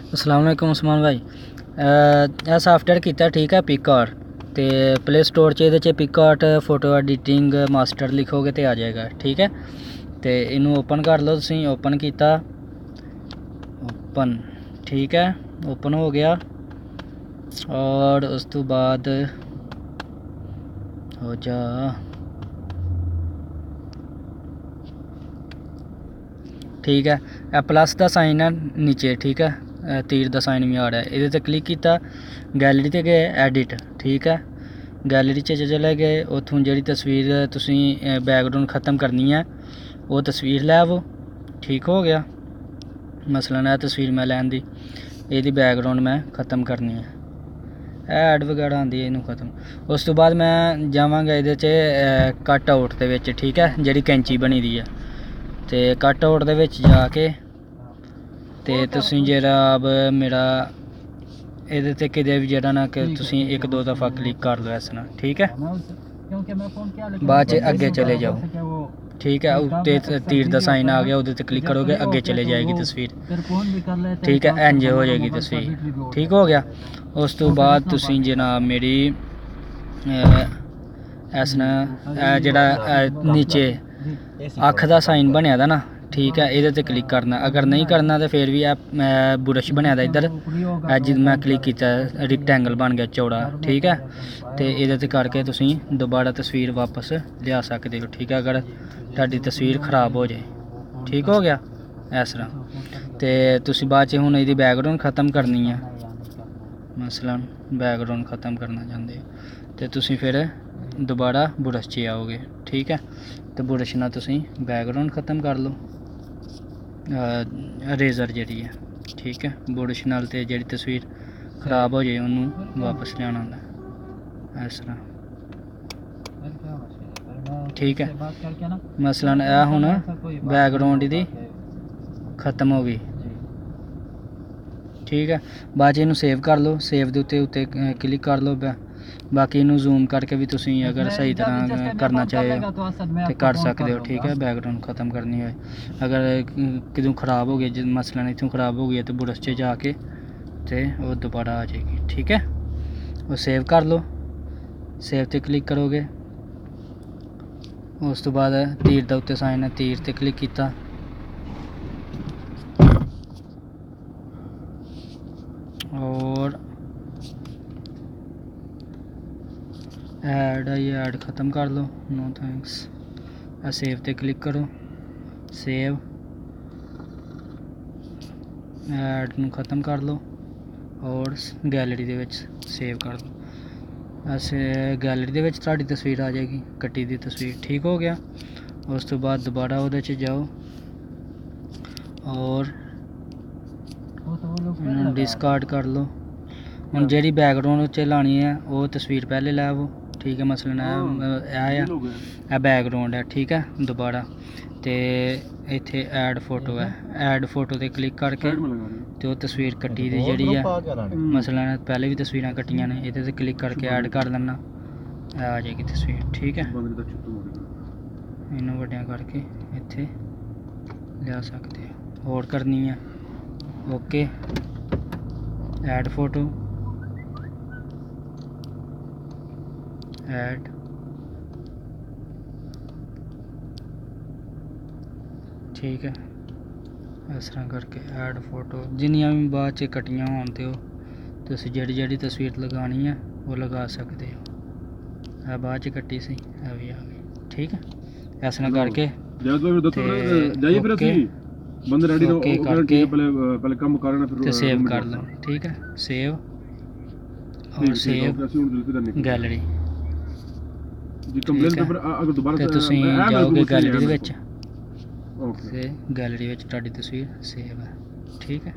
अस्सलाम वालेकुम उस्मान भाई। ਇਹ ਸਾਫਟਵੇਅਰ ਕੀਤਾ ਠੀਕ ਹੈ ਪਿਕ ਆਰਟ ਤੇ ਪਲੇ ਸਟੋਰ 'ਚ ਇਹਦੇ 'ਚ PicsArt photo editing master ਲਿਖੋਗੇ ਤੇ ਆ ਜਾਏਗਾ ਠੀਕ ਹੈ। ਤੇ ਇਹਨੂੰ ਓਪਨ ਕਰ ਲਓ ਤੁਸੀਂ। ਓਪਨ ਕੀਤਾ, ਓਪਨ ठीक है, ओपन हो गया। और उस तो बाद हो जा ठीक है। ए प्लस का साइन है नीचे ठीक है, तीर का साइन भी आ रहा है। ये क्लिक किया, गैलरी ते गए एडिट ठीक है। गैलरी चले गए, उतों जी तस्वीर तुसी बैकग्राउंड ख़त्म करनी है वो तस्वीर लै आवो ठीक हो गया। मसलन है तस्वीर मैं लैन दी, ये बैकग्राउंड मैं ख़त्म करनी है। ऐड वगैरह आती है इनू ख़त्म। उस तो बाद मैं जावांगा ये कट आउट दे विच ठीक है, जी कैंची बनी दी है। तो कट आउट दे विच जाके ते तुसीं जेह्ड़ा अब मेरा ਇਹਦੇ ਤੇ ਕਿਤੇ ਵੀ ਜਿਹੜਾ ਨਾ ਕਿ ਤੁਸੀਂ ਇੱਕ ਦੋ ਦਫਾ ਕਲਿੱਕ ਕਰ ਲਓ ਇਸ ਨਾਲ ਠੀਕ ਹੈ। ਬਾਅਦ 'ਚ ਅੱਗੇ ਚਲੇ ਜਾਓ ठीक है। उत्ते तीर का साइन आ गया, उधर ते क्लिक करोगे अगे चले जाएगी तस्वीर ठीक है। इंज हो जाएगी तस्वीर ठीक हो गया। उस तो बाद तुसी जनाब मेरी इस जड़ा नीचे अख का साइन बनया था ना ठीक है, ये ते क्लिक करना। अगर नहीं करना तो फिर भी बुरश बनया था इधर, जिद मैं क्लिक किया रिक्टेंगल बन गया चौड़ा ठीक है। तो ये करके तुसी दोबारा तस्वीर वापस लिया सकते हो ठीक है, अगर ਤੁਹਾਡੀ तस्वीर खराब हो जाए ठीक हो गया इस तरह। तो तुसी बाद हुण इहदी बैकग्राउंड ख़त्म करनी है, मसलन बैकग्राउंड ख़त्म करना चाहते हो तो तुसी फिर दोबारा बुरश च आओगे ठीक है। तो बुरश नाल तुसी बैकग्राउंड ख़त्म कर लो, रेजर जी है ठीक है। बुरश नाल ते जी तस्वीर खराब हो जाए उन्होंने वापस लियाना होंदा इस तरह ठीक है। मसलन यह हुण बैकग्राउंड दी खत्म हो गई ठीक है। बाद इनू सेव कर लो, सेव के उत्ते क्लिक कर लो। बाकी इनू जूम करके भी तुसी अगर सही तरह करना चाहे तो कर सकते हो ठीक है। बैकग्राउंड ख़त्म करनी हो, अगर कितों ख़राब हो गई मसलन इतों ख़राब हो गई तो बुरश च जाके तो वो दोबारा आ जाएगी ठीक है। वो सेव कर लो, सेव ते क्लिक करोगे। उस तो बाद तीर का उत्ते साइन है, तीर ते क्लिक किया और ऐड आई, ऐड ख़त्म कर लो नो थैंक्स। सेव ते क्लिक करो, सेव ऐड नू ख़त्म कर लो और गैलरी दे विच सेव कर दो। ऐसे गैलरी दे विच तुहाडी तस्वीर आ जाएगी, कट्टी दी तस्वीर ठीक हो गया। उस तो बाद दोबारा उहदे च जाओ और डिस्कार्ड कर लो। हुण जिहड़ी बैकग्राउंड च लानी है वो तस्वीर पहले लै आवो ठीक है। मसलन है बैकग्राउंड है ठीक है। दोबारा तो इत्थे ऐड फोटो है, ऐड फोटो ते क्लिक करके तो तस्वीर कट्टी दी जिहड़ी है, मसलन पहले भी तस्वीरां कट्टियां ने, इहदे ते क्लिक करके ऐड कर लेना, आ जाएगी तस्वीर ठीक है। इन्हूं वड्डियां करके इत्थे लिया सकते हो। और करनी है ओके, ऐड फोटो, ऐड ठीक है। इस तरह करके ऐड फोटो जिन्नियां भी बाद च कट्टियां होन तो तुसीं जेह्ड़ी तस्वीर लगानी है वो लगा सकते हो। बाद च कट्टी सी भी आ गई ठीक है। इस तरह करके ओके करके सेव कर लो ठीक है। सेव और सेव गैलरी तो तुसीं जाओगे गैलरी दे विच गैलरी में तुहाडी तस्वीर सेव है ठीक है।